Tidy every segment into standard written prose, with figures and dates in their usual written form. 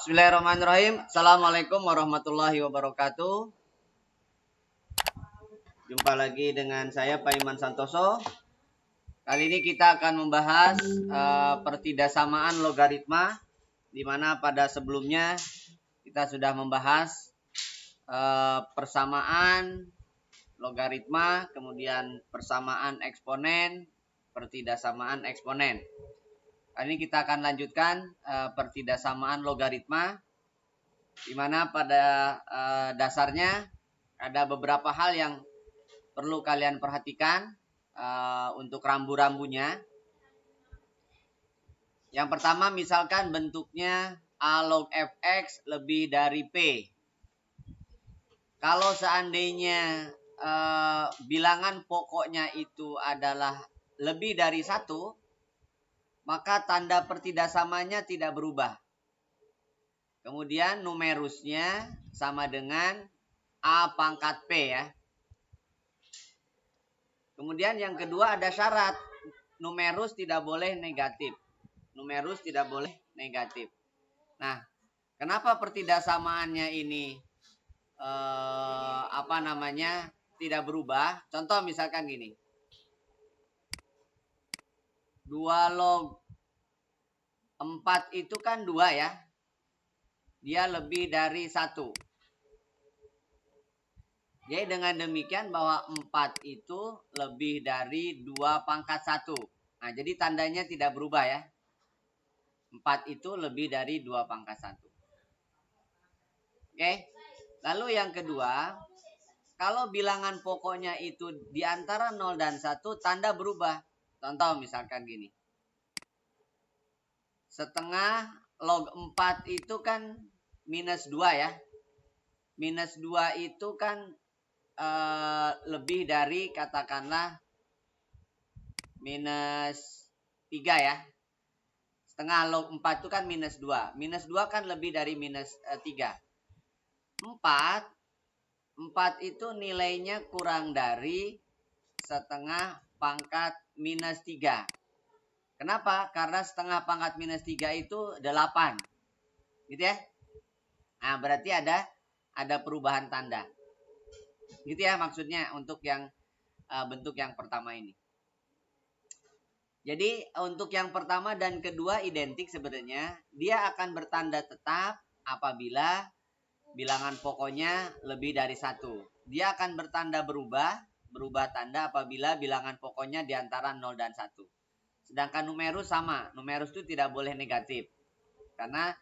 Bismillahirrahmanirrahim. Assalamualaikum warahmatullahi wabarakatuh. Jumpa lagi dengan saya Pak Iman Santoso. Kali ini kita akan membahas pertidaksamaan logaritma, di mana pada sebelumnya kita sudah membahas persamaan logaritma, kemudian persamaan eksponen, pertidaksamaan eksponen. Kali ini kita akan lanjutkan pertidaksamaan logaritma, di mana pada dasarnya ada beberapa hal yang perlu kalian perhatikan untuk rambu-rambunya. Yang pertama, misalkan bentuknya A log fx lebih dari P. Kalau seandainya bilangan pokoknya itu adalah lebih dari 1, maka tanda pertidaksamanya tidak berubah. Kemudian numerusnya sama dengan A pangkat P ya. Kemudian yang kedua ada syarat. Numerus tidak boleh negatif. Numerus tidak boleh negatif. Nah, kenapa pertidaksamaannya ini tidak berubah? Contoh misalkan gini. 2 log 4 itu kan 2 ya. Dia lebih dari 1. Jadi dengan demikian bahwa 4 itu lebih dari 2 pangkat 1. Nah, jadi tandanya tidak berubah ya. 4 itu lebih dari 2 pangkat 1. Oke. Lalu yang kedua, kalau bilangan pokoknya itu di antara 0 dan 1, tanda berubah. Contoh misalkan gini. Setengah log 4 itu kan minus 2 ya. Minus 2 itu kan lebih dari katakanlah minus 3 ya. Setengah log 4 itu kan minus 2. Minus 2 kan lebih dari minus 3. 4 itu nilainya kurang dari setengah pangkat minus 3. Kenapa? Karena setengah pangkat minus 3 itu 8. Gitu ya. Nah, berarti ada perubahan tanda. Gitu ya maksudnya untuk yang bentuk yang pertama ini. Jadi untuk yang pertama dan kedua identik sebenarnya. Dia akan bertanda tetap apabila bilangan pokoknya lebih dari 1. Dia akan bertanda berubah tanda apabila bilangan pokoknya di antara 0 dan 1. Sedangkan numerus sama. Numerus itu tidak boleh negatif. Karena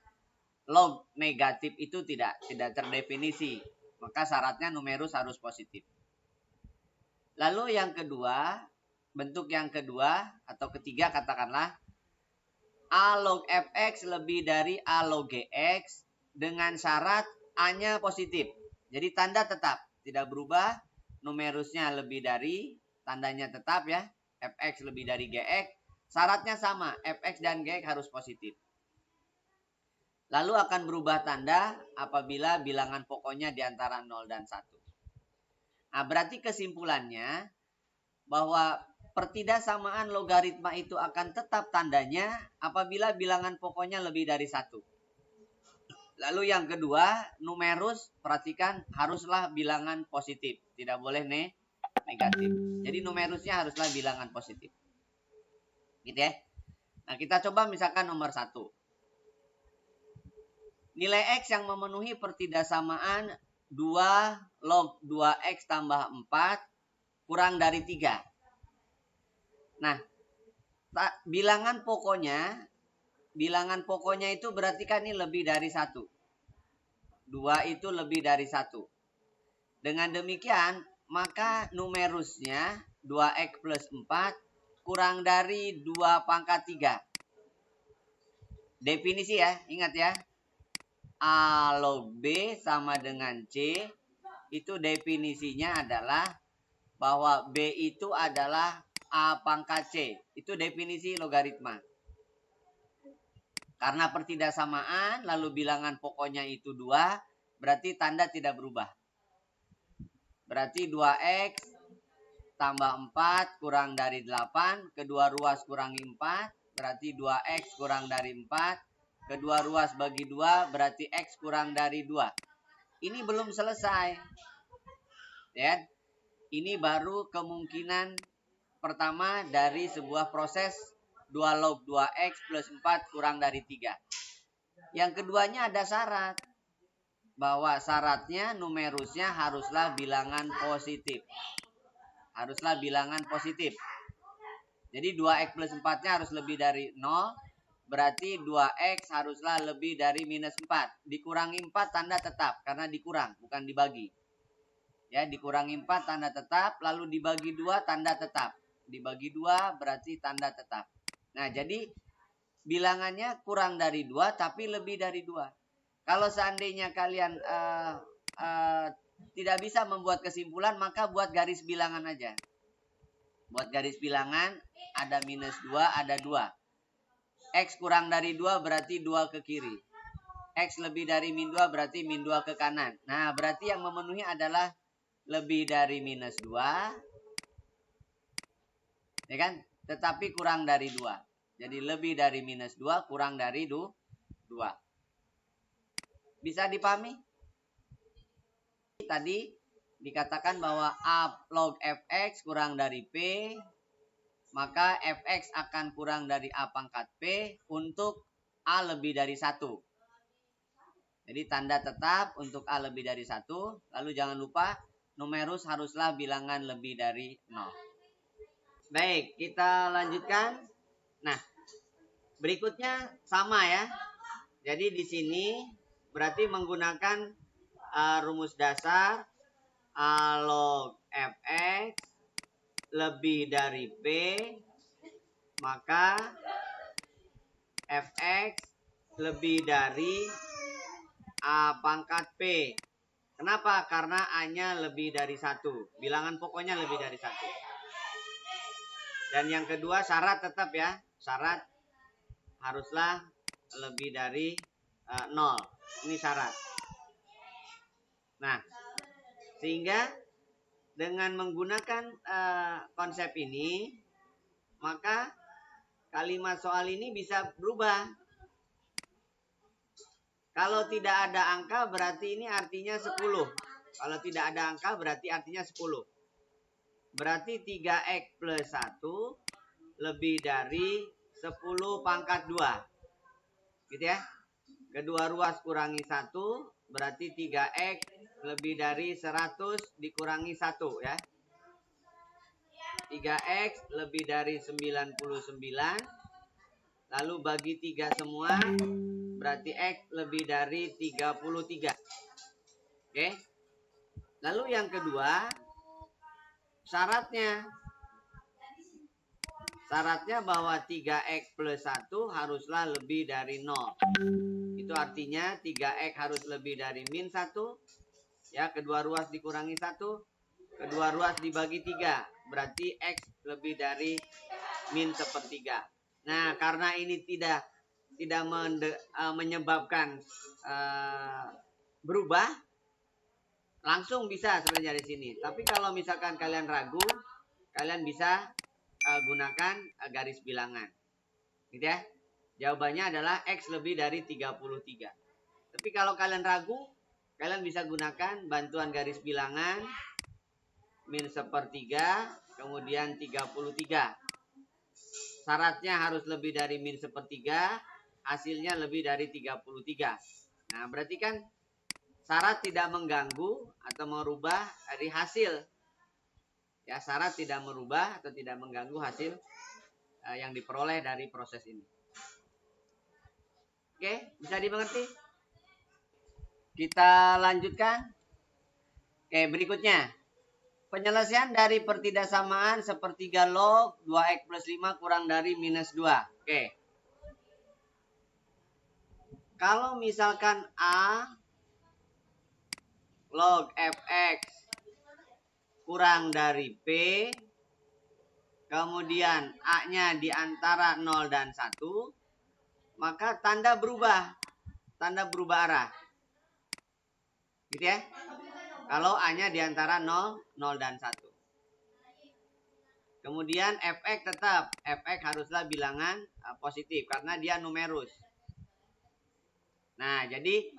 log negatif itu tidak terdefinisi. Maka syaratnya numerus harus positif. Lalu yang kedua, bentuk yang kedua atau ketiga katakanlah A log fx lebih dari A log gx dengan syarat A-nya positif. Jadi tanda tetap, tidak berubah. Numerusnya lebih dari, tandanya tetap ya. Fx lebih dari gx. Syaratnya sama, fx dan gx harus positif. Lalu akan berubah tanda apabila bilangan pokoknya di antara 0 dan 1. Nah, berarti kesimpulannya bahwa pertidaksamaan logaritma itu akan tetap tandanya apabila bilangan pokoknya lebih dari 1. Lalu yang kedua, numerus perhatikan haruslah bilangan positif. Tidak boleh negatif. Jadi numerusnya haruslah bilangan positif. Gitu ya. Nah, kita coba misalkan nomor 1. Nilai X yang memenuhi pertidaksamaan 2 log 2X tambah 4 kurang dari 3. Nah, bilangan pokoknya itu berarti kan ini lebih dari 1. 2 itu lebih dari 1. Dengan demikian, maka numerusnya 2X plus 4 kurang dari 2 pangkat 3. Definisi ya, ingat ya. A log B sama dengan C, itu definisinya adalah bahwa B itu adalah A pangkat C. Itu definisi logaritma. Karena pertidaksamaan, lalu bilangan pokoknya itu 2, berarti tanda tidak berubah. Berarti 2X tambah 4 kurang dari 8, kedua ruas kurangi 4, berarti 2X kurang dari 4, Kedua ruas bagi 2 berarti X kurang dari 2. Ini belum selesai. Ya. Ini baru kemungkinan pertama dari sebuah proses 2 log 2X plus 4 kurang dari 3. Yang keduanya ada syarat. Bahwa syaratnya numerusnya haruslah bilangan positif. Haruslah bilangan positif. Jadi 2X plus 4-nya harus lebih dari 0. Berarti 2X haruslah lebih dari minus 4. Dikurangi 4 tanda tetap. Karena dikurang, bukan dibagi. Ya, dikurangi 4 tanda tetap. Lalu dibagi 2 tanda tetap. Dibagi 2 berarti tanda tetap. Nah, jadi bilangannya kurang dari 2 tapi lebih dari 2. Kalau seandainya kalian tidak bisa membuat kesimpulan, maka buat garis bilangan aja. Buat garis bilangan, ada minus 2, ada 2. X kurang dari 2 berarti 2 ke kiri. X lebih dari min 2 berarti min 2 ke kanan. Nah, berarti yang memenuhi adalah lebih dari minus 2. Ya kan? Tetapi kurang dari 2. Jadi lebih dari minus 2 kurang dari 2. Bisa dipahami? Tadi dikatakan bahwa A log fx kurang dari P, maka fx akan kurang dari A pangkat P untuk A lebih dari 1. Jadi tanda tetap untuk A lebih dari 1. Lalu jangan lupa numerus haruslah bilangan lebih dari 0. Baik, kita lanjutkan. Nah, berikutnya sama ya. Jadi di sini berarti menggunakan rumus dasar A log fx lebih dari P, maka fx lebih dari A pangkat P. Kenapa? Karena A-nya lebih dari 1. Bilangan pokoknya lebih dari 1. Dan yang kedua syarat tetap ya. Syarat haruslah lebih dari 0. Ini syarat. Nah, sehingga dengan menggunakan konsep ini, maka kalimat soal ini bisa berubah. Kalau tidak ada angka berarti ini artinya 10. Kalau tidak ada angka berarti artinya 10. Berarti 3x plus 1 lebih dari 10 pangkat 2. Gitu ya. Kedua ruas kurangi 1 berarti 3x lebih dari 100 dikurangi 1 ya. 3x lebih dari 99. Lalu bagi 3 semua berarti x lebih dari 33. Oke. Lalu yang kedua syaratnya bahwa 3x plus 1 haruslah lebih dari 0. Itu artinya 3x harus lebih dari min 1. Ya, kedua ruas dikurangi 1. Kedua ruas dibagi 3. Berarti x lebih dari min 1/3. Nah, karena ini tidak menyebabkan berubah, langsung bisa sebenarnya di sini. Tapi kalau misalkan kalian ragu, kalian bisa gunakan garis bilangan. Gitu ya. Jawabannya adalah X lebih dari 33. Tapi kalau kalian ragu, kalian bisa gunakan bantuan garis bilangan min 1/3, kemudian 33. Syaratnya harus lebih dari min 1/3, hasilnya lebih dari 33. Nah, berarti kan syarat tidak mengganggu atau merubah dari hasil. Ya, syarat tidak merubah atau tidak mengganggu hasil yang diperoleh dari proses ini. Oke, bisa dimengerti? Kita lanjutkan. Oke, berikutnya. Penyelesaian dari pertidaksamaan sepertiga log 2x plus 5 kurang dari minus 2. Oke. Kalau misalkan A log fx kurang dari P, kemudian A-nya di antara 0 dan 1, maka tanda berubah arah. Gitu ya. Kalau A-nya di antara 0 dan 1. Kemudian fx tetap. Fx haruslah bilangan positif karena dia numerus. Nah, jadi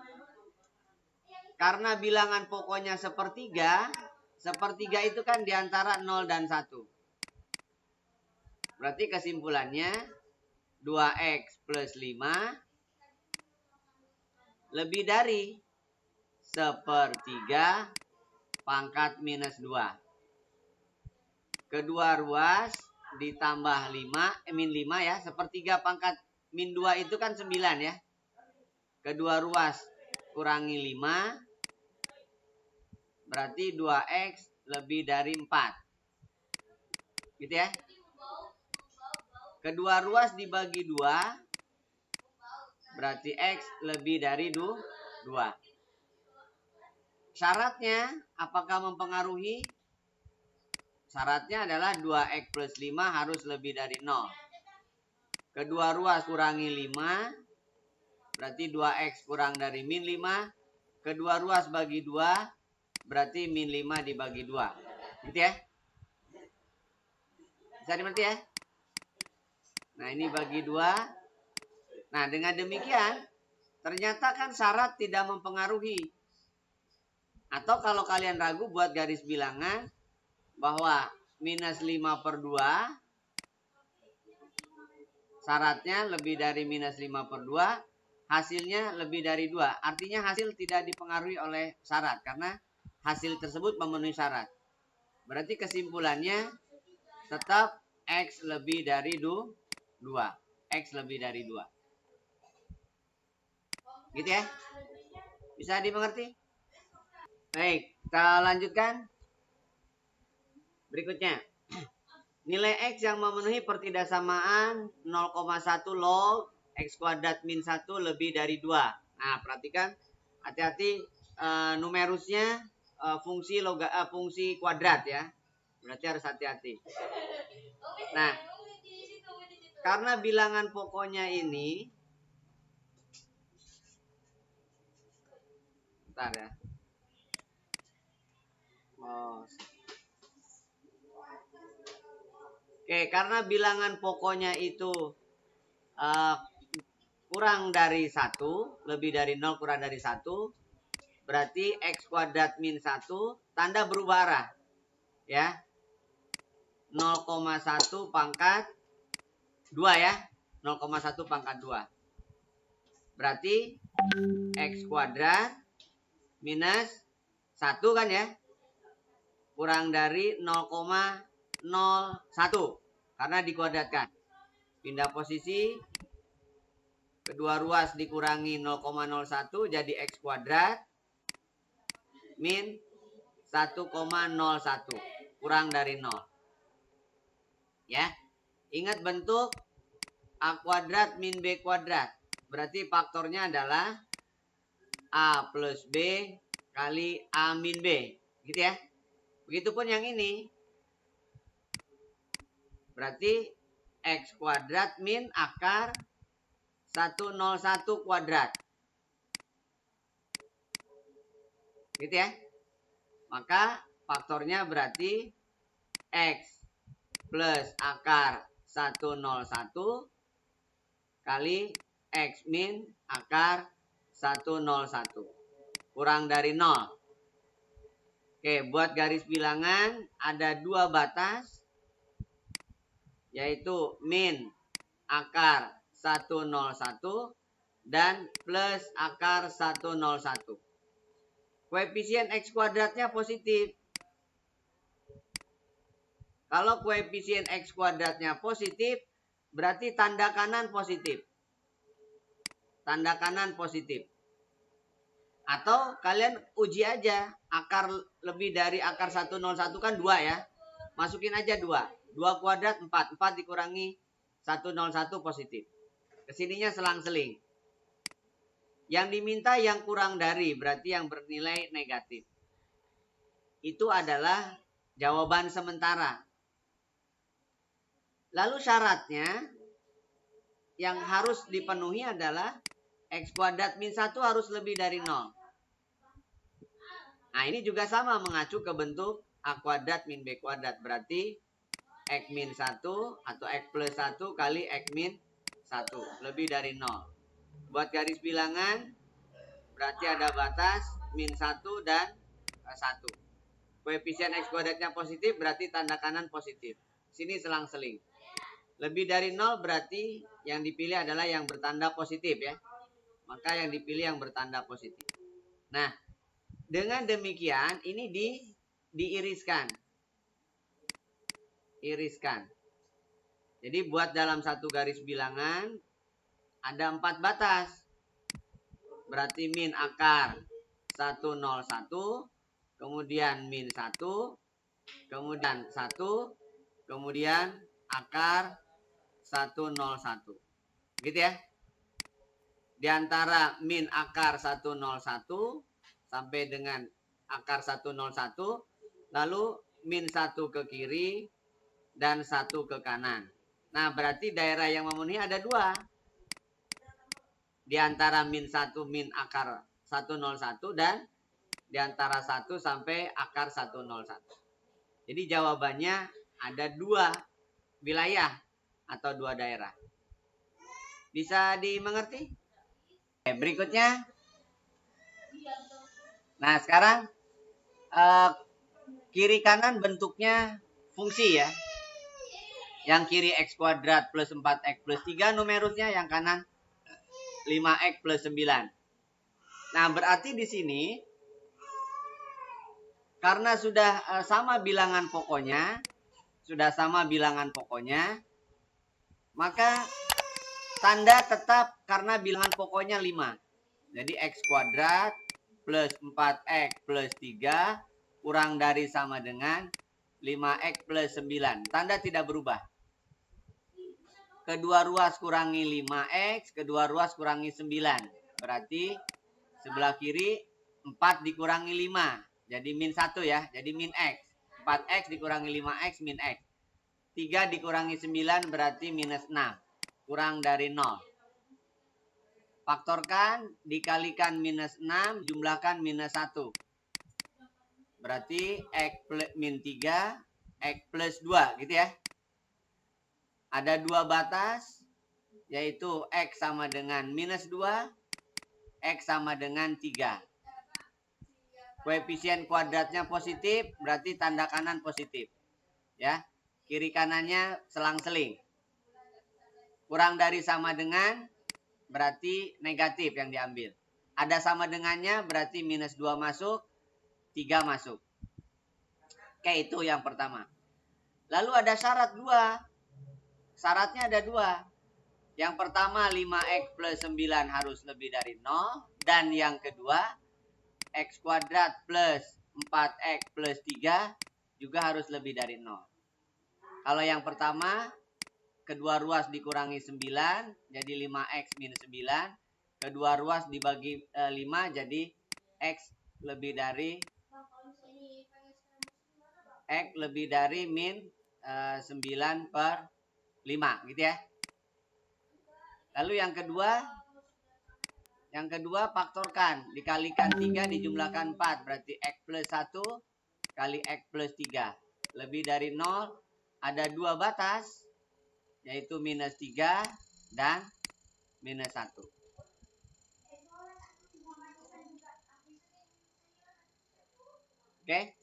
karena bilangan pokoknya sepertiga, sepertiga itu kan diantara 0 dan 1. Berarti kesimpulannya 2x plus 5 lebih dari sepertiga pangkat minus 2. Kedua ruas ditambah 5, min 5 ya. Sepertiga pangkat min 2 itu kan 9 ya. Kedua ruas kurangi 5. Berarti 2x lebih dari 4. Gitu ya. Kedua ruas dibagi 2. Berarti x lebih dari 2. Syaratnya apakah mempengaruhi? Syaratnya adalah 2x plus 5 harus lebih dari 0. Kedua ruas kurangi 5. Berarti 2x kurang dari min 5. Kedua ruas bagi 2. Berarti min 5 dibagi 2. Gitu ya. Bisa dimengerti ya? Nah, ini bagi 2. Nah, dengan demikian, ternyata kan syarat tidak mempengaruhi. Atau kalau kalian ragu, buat garis bilangan bahwa minus 5 per 2, syaratnya lebih dari minus 5 per 2, hasilnya lebih dari 2. Artinya hasil tidak dipengaruhi oleh syarat, karena hasil tersebut memenuhi syarat. Berarti kesimpulannya tetap x lebih dari 2. X lebih dari 2. Gitu ya? Bisa dimengerti? Baik, kita lanjutkan. Berikutnya. Nilai x yang memenuhi pertidaksamaan 0,1 log x kuadrat min 1 lebih dari 2. Nah, perhatikan. Hati-hati numerusnya fungsi kuadrat ya. Berarti harus hati-hati. Nah, karena bilangan pokoknya ini, bentar ya. Oke, karena bilangan pokoknya itu kurang dari 1, lebih dari 0 kurang dari 1, berarti x kuadrat min 1, tanda berubah arah. Ya. 0,1 pangkat 2 ya. 0,1 pangkat 2. Berarti x kuadrat minus 1 kan ya. Kurang dari 0,01 karena dikuadratkan. Pindah posisi, kedua ruas dikurangi 0,01 jadi x kuadrat min 1,01 kurang dari 0. Ya. Ingat bentuk a kuadrat min b kuadrat. Berarti faktornya adalah a plus b kali a min b. Gitu ya. Begitupun yang ini. Berarti x kuadrat min akar 101 kuadrat. Gitu ya. Maka faktornya berarti x plus akar 101 kali x min akar 101 kurang dari 0. Oke, buat garis bilangan ada 2 batas, yaitu min akar 101 dan plus akar 101. Koefisien x kuadratnya positif. Kalau koefisien x kuadratnya positif, berarti tanda kanan positif. Tanda kanan positif. Atau kalian uji aja, akar lebih dari akar 101 kan 2 ya. Masukin aja 2. 2 kuadrat 4. 4 dikurangi 101 positif. Kesininya selang-seling. Yang diminta yang kurang dari, berarti yang bernilai negatif. Itu adalah jawaban sementara. Lalu syaratnya yang harus dipenuhi adalah x kuadrat min 1 harus lebih dari 0. Nah, ini juga sama mengacu ke bentuk a kuadrat min b kuadrat. Berarti x min 1 atau x plus 1 kali x min 1 lebih dari 0. Buat garis bilangan berarti ada batas min 1 dan 1. Koefisien X kuadratnya positif berarti tanda kanan positif. Sini selang-seling. Lebih dari 0 berarti yang dipilih adalah yang bertanda positif ya. Maka yang dipilih yang bertanda positif. Nah, dengan demikian ini diiriskan. Iriskan. Jadi buat dalam satu garis bilangan ada 4 batas. Berarti min akar 101, kemudian min 1, kemudian 1, kemudian akar 101. Gitu ya. Di antara min akar 101 sampai dengan akar 101, lalu min 1 ke kiri dan 1 ke kanan. Nah, berarti daerah yang memenuhi ada 2. Di antara min 1 min akar 101 dan di antara 1 sampai akar 101. Jadi jawabannya ada 2 wilayah atau 2 daerah. Bisa dimengerti? Berikutnya. Nah, sekarang kiri kanan bentuknya fungsi ya. Yang kiri X kuadrat plus 4X plus 3 numerusnya, yang kanan 5X plus 9. Nah, berarti di sini karena sudah sama bilangan pokoknya, maka tanda tetap karena bilangan pokoknya 5. Jadi X kuadrat plus 4X plus 3 kurang dari sama dengan 5X plus 9. Tanda tidak berubah. Kedua ruas kurangi 5X, kedua ruas kurangi 9. Berarti sebelah kiri 4 dikurangi 5. Jadi min 1 ya. Jadi min X. 4X dikurangi 5X min X. 3 dikurangi 9 berarti minus 6. Kurang dari 0. Faktorkan, dikalikan minus 6, jumlahkan minus 1. Berarti X plus min 3, X plus 2 gitu ya. Ada 2 batas, yaitu X sama dengan minus 2, X sama dengan 3. Koefisien kuadratnya positif, berarti tanda kanan positif. Ya, kiri kanannya selang-seling. Kurang dari sama dengan, berarti negatif yang diambil. Ada sama dengannya, berarti minus 2 masuk, 3 masuk. Oke, itu yang pertama. Lalu ada syarat 2. Syaratnya ada 2. Yang pertama 5X plus 9 harus lebih dari 0. Dan yang kedua X kuadrat plus 4X plus 3 juga harus lebih dari 0. Kalau yang pertama kedua ruas dikurangi 9 jadi 5X minus 9. Kedua ruas dibagi 5 jadi X lebih dari min 9 per 5 gitu ya. Lalu yang kedua faktorkan, dikalikan 3 dijumlahkan 4 berarti X plus 1 kali X plus 3. Lebih dari 0 ada 2 batas, yaitu minus 3 dan minus 1. Oke.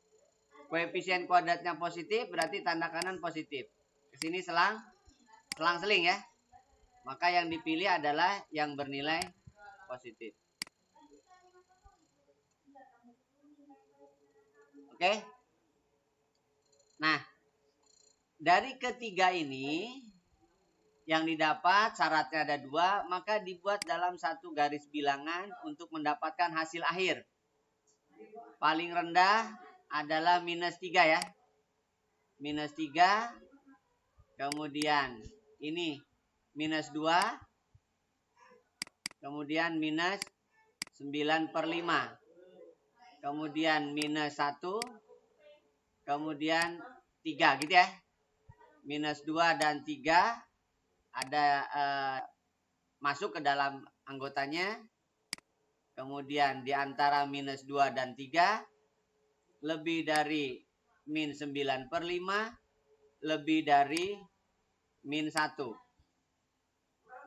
Koefisien kuadratnya positif berarti tanda kanan positif. Kesini selang-seling ya. Maka yang dipilih adalah yang bernilai positif. Oke. Nah, dari ketiga ini yang didapat syaratnya ada 2, maka dibuat dalam satu garis bilangan untuk mendapatkan hasil akhir. Paling rendah adalah minus 3 ya. Minus 3. Kemudian ini minus 2. Kemudian minus 9 per 5. Kemudian minus 1. Kemudian 3 gitu ya. Minus 2 dan 3 ada masuk ke dalam anggotanya. Kemudian di antara minus 2 dan 3 lebih dari min 9 per 5 lebih dari min 1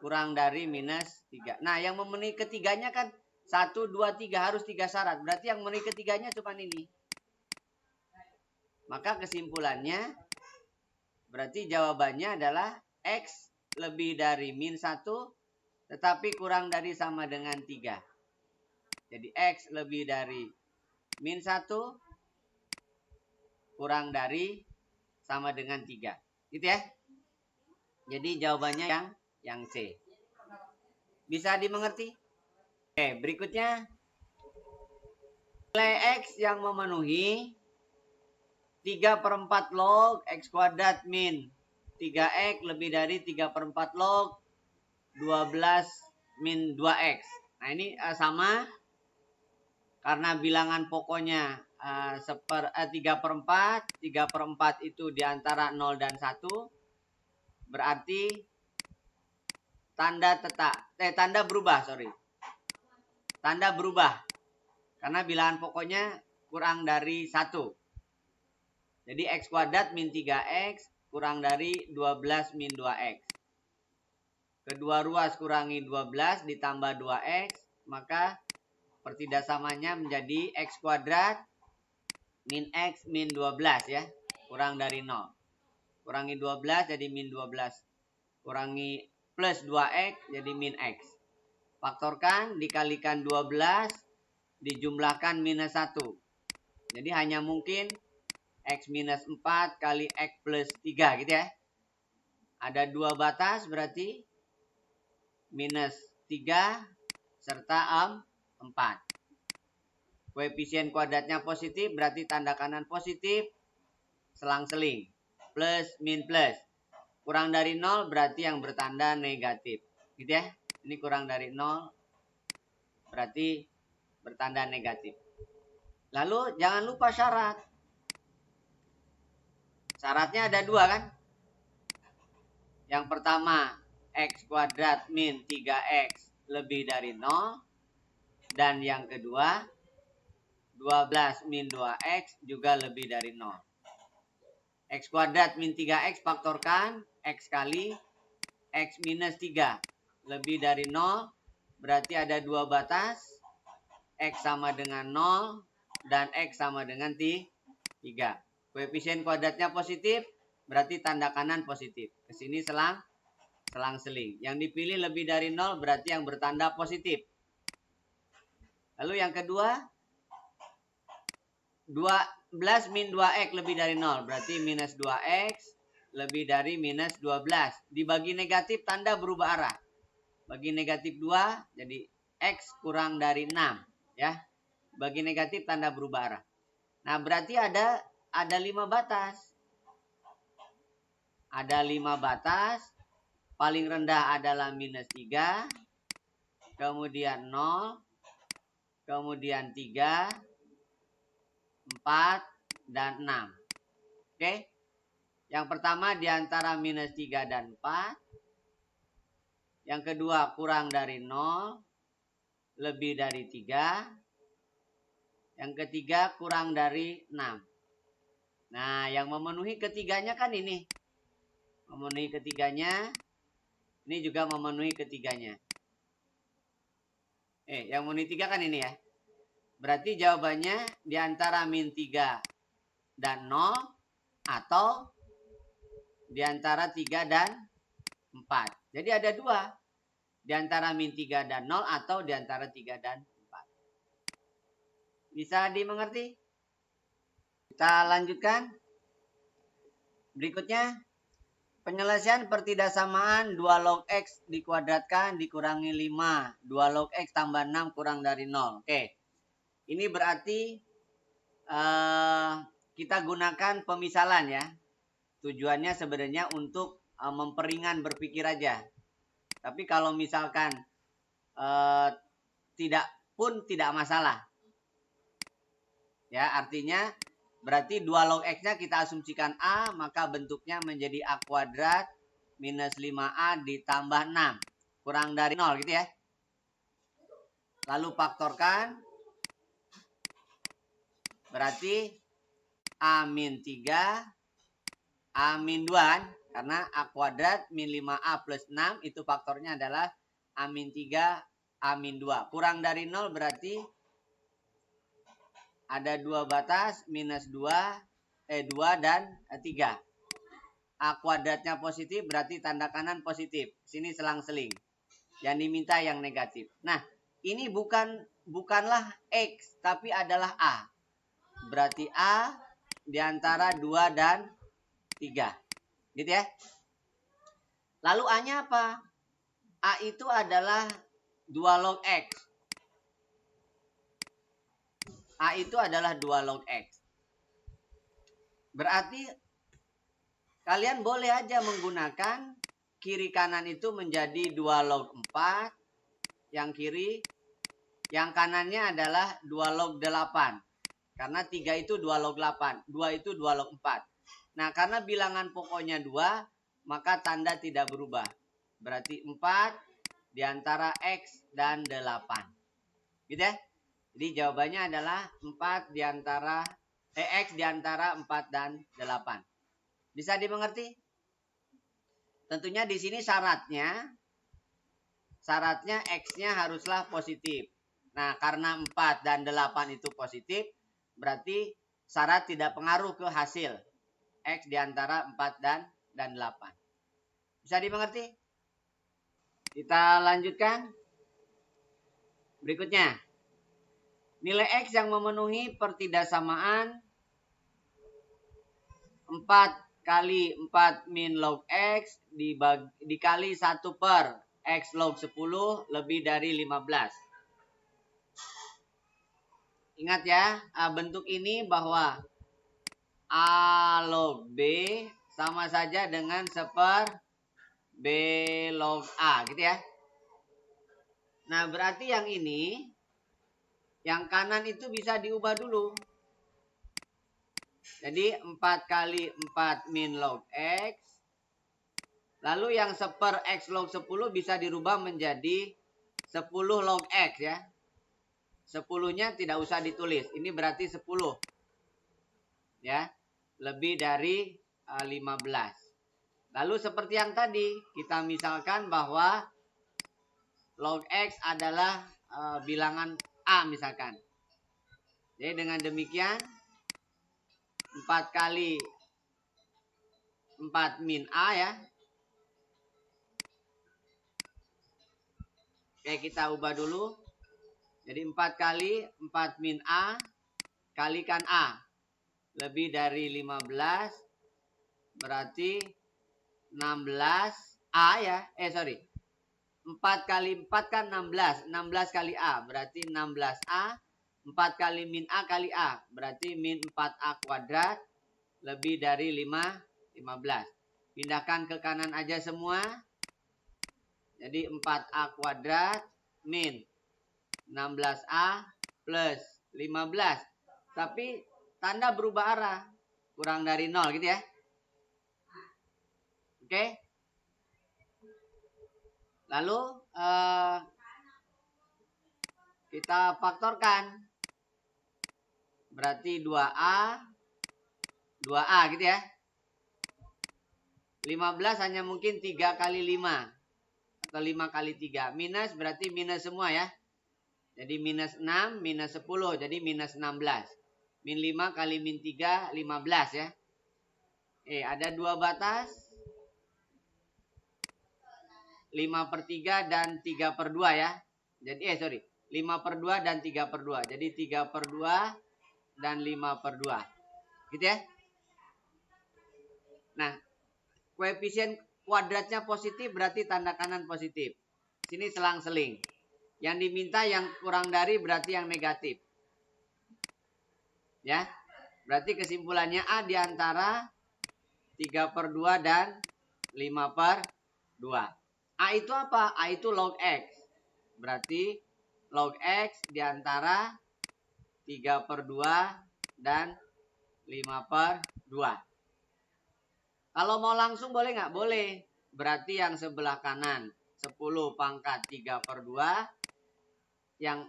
kurang dari minus 3. Nah, yang memenuhi ketiganya kan 1, 2, 3 harus 3 syarat. Berarti yang memenuhi ketiganya cuma ini. Maka kesimpulannya berarti jawabannya adalah X lebih dari min 1 tetapi kurang dari sama dengan 3. Jadi X lebih dari min 1 kurang dari sama dengan 3. Gitu ya. Jadi jawabannya yang C. Bisa dimengerti? Oke, berikutnya nilai X yang memenuhi 3/4 log X kuadrat min 3X lebih dari 3/4 log 12 min 2X. Nah ini sama karena bilangan pokoknya 3/4. 3/4 itu diantara 0 dan 1. Berarti tanda berubah, sorry. Tanda berubah. Karena bilangan pokoknya kurang dari 1. Jadi X kuadrat min 3X kurang dari 12 min 2X. Kedua ruas kurangi 12 ditambah 2X. Maka pertidasamanya menjadi X kuadrat min X min 12 ya. Kurang dari 0. Kurangi 12 jadi min 12. Kurangi plus 2X jadi min X. Faktorkan dikalikan 12 dijumlahkan minus 1. Jadi hanya mungkin X minus 4 kali X plus 3 gitu ya. Ada 2 batas berarti minus 3 serta 4. Koefisien kuadratnya positif berarti tanda kanan positif. Selang-seling. Plus min plus. Kurang dari 0 berarti yang bertanda negatif. Gitu ya. Ini kurang dari 0 berarti bertanda negatif. Lalu jangan lupa syarat. Syaratnya ada 2 kan? Yang pertama X kuadrat min 3X lebih dari 0. Dan yang kedua 12 min 2X juga lebih dari 0. X kuadrat min 3X faktorkan X kali X minus 3 lebih dari 0. Berarti ada 2 batas. X sama dengan 0 dan X sama dengan 3. Koefisien kuadratnya positif berarti tanda kanan positif. Kesini selang-seling. Yang dipilih lebih dari 0 berarti yang bertanda positif. Lalu yang kedua 12 min 2X lebih dari 0 berarti minus 2X lebih dari minus 12. Dibagi negatif tanda berubah arah. Bagi negatif 2 jadi X kurang dari 6 ya. Bagi negatif tanda berubah arah. Nah berarti ada 5 batas. Ada 5 batas. Paling rendah adalah minus 3. Kemudian 0. Kemudian 3. 4 dan 6. Oke. Yang pertama di antara minus 3 dan 4. Yang kedua kurang dari 0. Lebih dari 3. Yang ketiga kurang dari 6. Nah yang memenuhi ketiganya kan ini. Memenuhi ketiganya. Ini juga memenuhi ketiganya. Yang memenuhi 3 kan ini ya. Berarti jawabannya di antara min 3 dan 0 atau di antara 3 dan 4. Jadi ada 2. Di antara min 3 dan 0 atau di antara 3 dan 4. Bisa dimengerti? Kita lanjutkan. Berikutnya. Penyelesaian pertidaksamaan 2 log X dikuadratkan dikurangi 5. 2 log X tambah 6 kurang dari 0. Oke. Ini berarti kita gunakan pemisalan ya. Tujuannya sebenarnya untuk memperingan berpikir aja. Tapi kalau misalkan tidak masalah. Ya, artinya berarti 2 log X-nya kita asumsikan A, maka bentuknya menjadi A kuadrat minus 5A ditambah 6. Kurang dari 0 gitu ya. Lalu faktorkan. Berarti A min 3, A min 2 kan? Karena A kuadrat min 5A plus 6 itu faktornya adalah A min 3, A-2. Kurang dari 0 berarti ada 2 batas, minus 2 dan 3. A kuadratnya positif berarti tanda kanan positif. Sini selang-seling. Yang diminta yang negatif. Nah, ini bukanlah X, tapi adalah A. Berarti A di antara 2 dan 3. Gitu ya. Lalu A-nya apa? A itu adalah 2 log X. A itu adalah 2 log X. Berarti kalian boleh aja menggunakan kiri kanan itu menjadi 2 log 4. Yang kiri, yang kanannya adalah 2 log 8. Karena 3 itu 2 log 8. 2 itu 2 log 4. Nah, karena bilangan pokoknya 2, maka tanda tidak berubah. Berarti 4 di antara X dan 8. Gitu ya? Jadi jawabannya adalah 4 di antara X di antara 4 dan 8. Bisa dimengerti? Tentunya di sini syaratnya X-nya haruslah positif. Nah, karena 4 dan 8 itu positif, berarti syarat tidak pengaruh ke hasil. X di antara 4 dan 8. Bisa dimengerti? Kita lanjutkan. Berikutnya. Nilai X yang memenuhi pertidaksamaan 4 kali 4 min log X dikali 1 per X log 10 lebih dari 15. Ingat ya, bentuk ini bahwa A log B sama saja dengan 1 per B log A, gitu ya. Nah, berarti yang ini, yang kanan itu bisa diubah dulu. Jadi 4 kali 4 min log X. Lalu yang 1 per X log 10 bisa dirubah menjadi 10 log X ya. 10-nya tidak usah ditulis. Ini berarti 10. Ya. Lebih dari 15. Lalu seperti yang tadi, kita misalkan bahwa log X adalah bilangan A misalkan. Jadi dengan demikian 4 kali 4 min A ya. Oke, kita ubah dulu. Jadi 4 kali 4 min A kalikan A. Lebih dari 15 berarti 16 A ya. 4 kali 4 kan 16. 16 kali A berarti 16A. 4 kali min A kali A berarti min 4A kuadrat lebih dari 15. Pindahkan ke kanan aja semua. Jadi 4A kuadrat min 16A plus 15. Tapi tanda berubah arah. Kurang dari 0 gitu ya. Oke. Lalu kita faktorkan. Berarti 2A gitu ya. 15 hanya mungkin 3 kali 5. Atau 5 kali 3. Minus berarti minus semua ya. Jadi minus 6, minus 10. Jadi minus 16. Min 5 kali min 3, 15 ya. Ada 2 batas. 5 per 3 dan 3 per 2 ya. Jadi 5 per 2 dan 3 per 2. Jadi 3 per 2 dan 5 per 2. Gitu ya. Nah, koefisien kuadratnya positif berarti tanda kanan positif. Sini selang-seling. Yang diminta yang kurang dari berarti yang negatif. Ya. Berarti kesimpulannya A di antara 3 per 2 dan 5 per 2. A itu apa? A itu log X. Berarti log X di antara 3 per 2 dan 5 per 2. Kalau mau langsung boleh nggak? Boleh. Berarti yang sebelah kanan 10 pangkat 3 per 2. Yang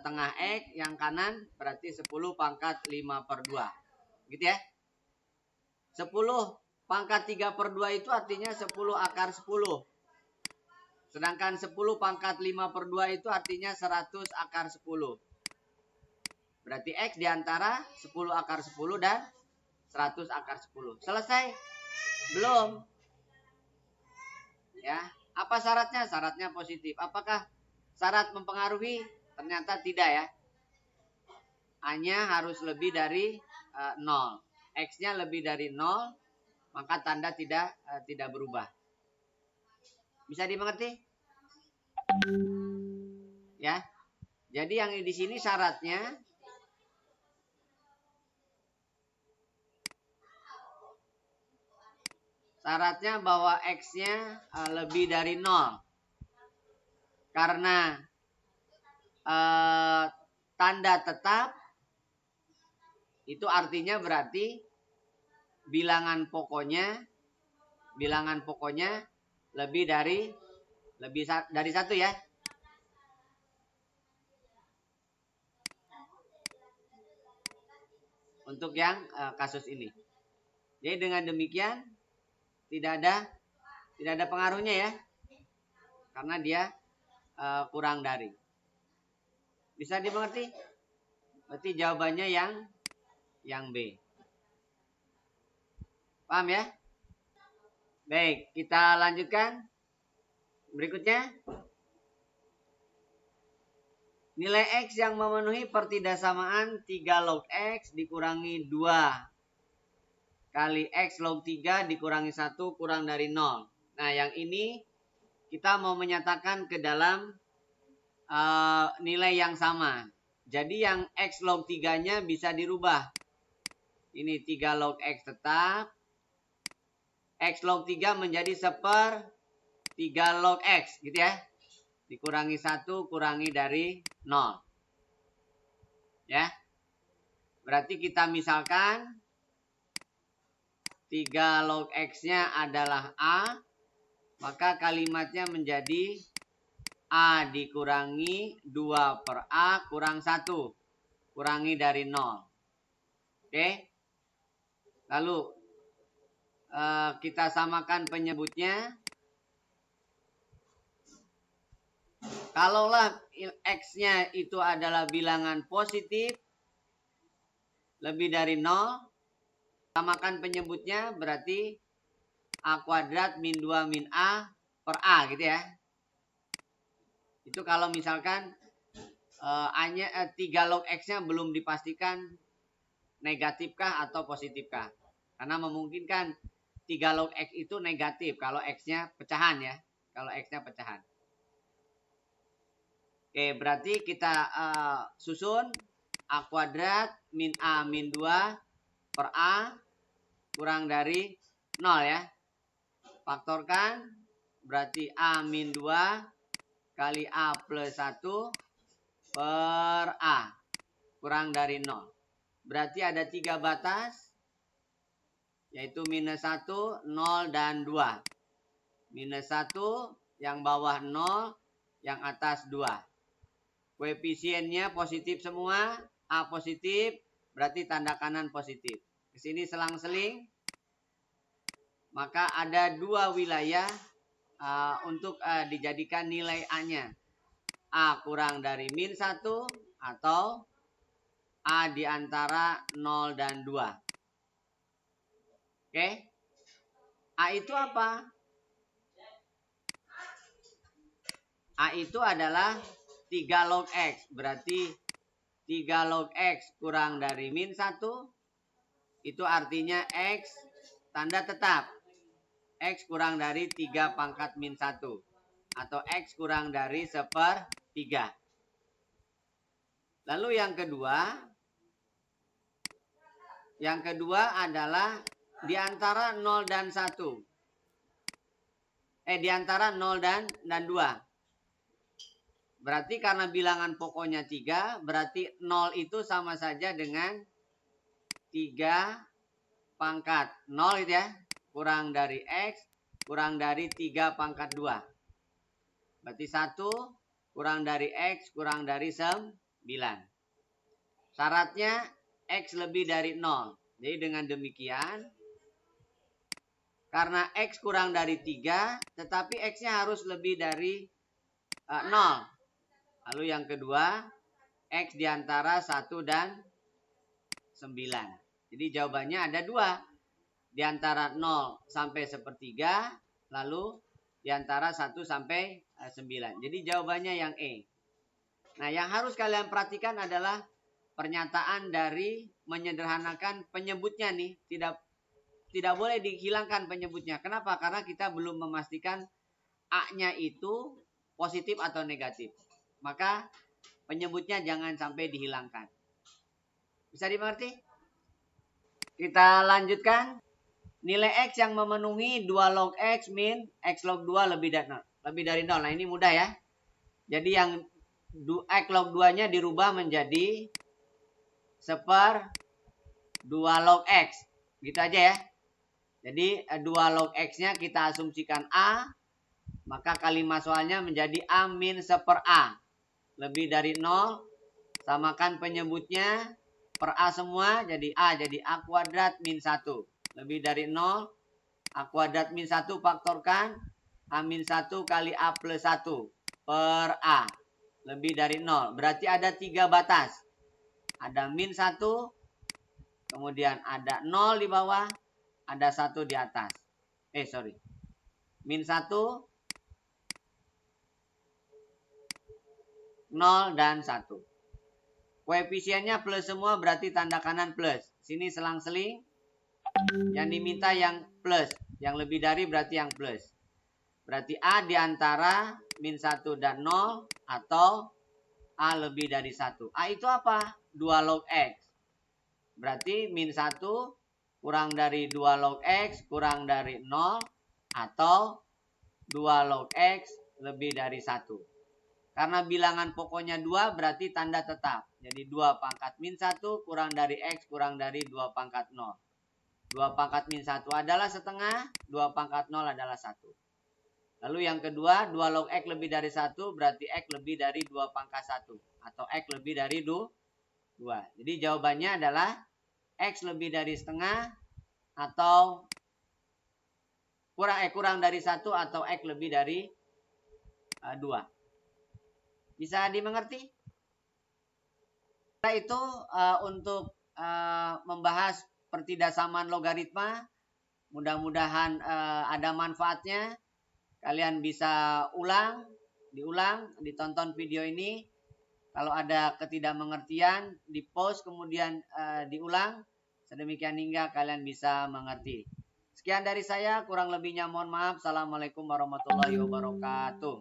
tengah X, yang kanan berarti 10 pangkat 5 per 2. Gitu ya. 10 pangkat 3 per 2 itu artinya 10 akar 10. Sedangkan 10 pangkat 5 per 2 itu artinya 100 akar 10. Berarti X diantara 10 akar 10 dan 100 akar 10. Selesai? Belum. Ya. Apa syaratnya? Syaratnya positif. Apakah syarat mempengaruhi? Ternyata tidak ya. A-nya harus lebih dari 0. X-nya lebih dari 0, maka tanda tidak berubah. Bisa dimengerti? Ya. Jadi yang di sini syaratnya bahwa X-nya lebih dari 0. Karena tanda tetap itu artinya berarti bilangan pokoknya lebih dari 1 ya. Untuk yang kasus ini. Jadi dengan demikian tidak ada pengaruhnya ya. Karena dia kurang dari. Bisa dimengerti? Berarti jawabannya yang B. Paham ya? Baik, kita lanjutkan. Berikutnya. Nilai X yang memenuhi pertidaksamaan 3 log X dikurangi 2 kali X log 3 dikurangi 1 kurang dari 0. Nah, yang ini kita mau menyatakan ke dalam nilai yang sama. Jadi yang X log 3-nya bisa dirubah. Ini 3 log X tetap. X log 3 menjadi 1/3 log X gitu ya. Dikurangi 1 kurangi dari 0. Ya. Berarti kita misalkan 3 log X-nya adalah A. Maka kalimatnya menjadi A dikurangi 2 per A kurang 1. Kurangi dari 0. Oke. Lalu kita samakan penyebutnya. Kalaulah X-nya itu adalah bilangan positif lebih dari 0, samakan penyebutnya berarti A kuadrat min 2 min A per A gitu ya. Itu kalau misalkan 3 log X-nya belum dipastikan negatifkah atau positifkah. Karena memungkinkan 3 log X itu negatif kalau X-nya pecahan ya. Kalau X-nya pecahan. Oke, berarti kita susun A kuadrat min A min 2 per A kurang dari 0 ya. Faktorkan berarti A min 2 kali A plus 1 per A kurang dari 0. Berarti ada 3 batas yaitu minus 1, 0, dan 2. Minus 1 yang bawah 0, yang atas 2. Koefisiennya positif semua, A positif, berarti tanda kanan positif. Di sini selang-seling, maka ada 2 wilayah untuk dijadikan nilai A-nya. A kurang dari min 1 atau A di antara 0 dan 2. Oke? A itu apa? A itu adalah 3 log X. Berarti 3 log X kurang dari min 1. Itu artinya X tanda tetap. X kurang dari 3 pangkat min 1. Atau X kurang dari 1/3. Lalu yang kedua adalah di antara 0 dan 1. Di antara 0 dan 2. Berarti karena bilangan pokoknya 3, berarti 0 itu sama saja dengan 3 pangkat 0 itu ya. Kurang dari X, kurang dari 3 pangkat 2. Berarti 1 kurang dari X, kurang dari 9. Syaratnya X lebih dari 0. Jadi dengan demikian, karena X kurang dari 3, tetapi X-nya harus lebih dari 0. Lalu yang kedua, X di antara 1 dan 9. Jadi jawabannya ada 2. Di antara 0 sampai 1/3, lalu di antara 1 sampai 9. Jadi jawabannya yang E. Nah, yang harus kalian perhatikan adalah pernyataan dari menyederhanakan penyebutnya nih. Tidak boleh dihilangkan penyebutnya. Kenapa? Karena kita belum memastikan A-nya itu positif atau negatif. Maka penyebutnya jangan sampai dihilangkan. Bisa dimengerti? Kita lanjutkan. Nilai X yang memenuhi 2 log X min X log 2 lebih dari 0. Nah, ini mudah ya. Jadi yang X log 2-nya dirubah menjadi 1/2 log X. Gitu aja ya. Jadi 2 log X-nya kita asumsikan A. Maka kalimat soalnya menjadi A min 1/A. Lebih dari 0. Samakan penyebutnya per A semua. Jadi A jadi A kuadrat min 1. Lebih dari 0. A kuadrat min 1 faktorkan. A min 1 kali A plus 1 per A. Lebih dari 0. Berarti ada 3 batas. Ada min 1. Kemudian ada 0 di bawah. Ada 1 di atas. Min 1. 0 dan 1. Koefisiennya plus semua berarti tanda kanan plus. Sini selang-seling. Yang diminta yang plus. Yang lebih dari berarti yang plus. Berarti A di antara min 1 dan 0 atau A lebih dari 1. A itu apa? 2 log X. Berarti min 1 kurang dari 2 log X kurang dari 0 atau 2 log X lebih dari 1. Karena bilangan pokoknya 2 berarti tanda tetap. Jadi 2 pangkat min 1 kurang dari X kurang dari 2 pangkat 0. 2 pangkat min 1 adalah setengah, 2 pangkat 0 adalah 1. Lalu yang kedua, 2 log X lebih dari 1 berarti X lebih dari 2 pangkat 1. Atau X lebih dari 2. Jadi jawabannya adalah X lebih dari setengah atau kurang dari 1 atau X lebih dari 2. Bisa dimengerti? Itu untuk membahas pertidaksamaan logaritma. Mudah-mudahan ada manfaatnya. Kalian bisa diulang, ditonton video ini. Kalau ada ketidakmengertian, di-post kemudian diulang. Sedemikian hingga kalian bisa mengerti. Sekian dari saya, kurang lebihnya mohon maaf. Assalamualaikum warahmatullahi wabarakatuh.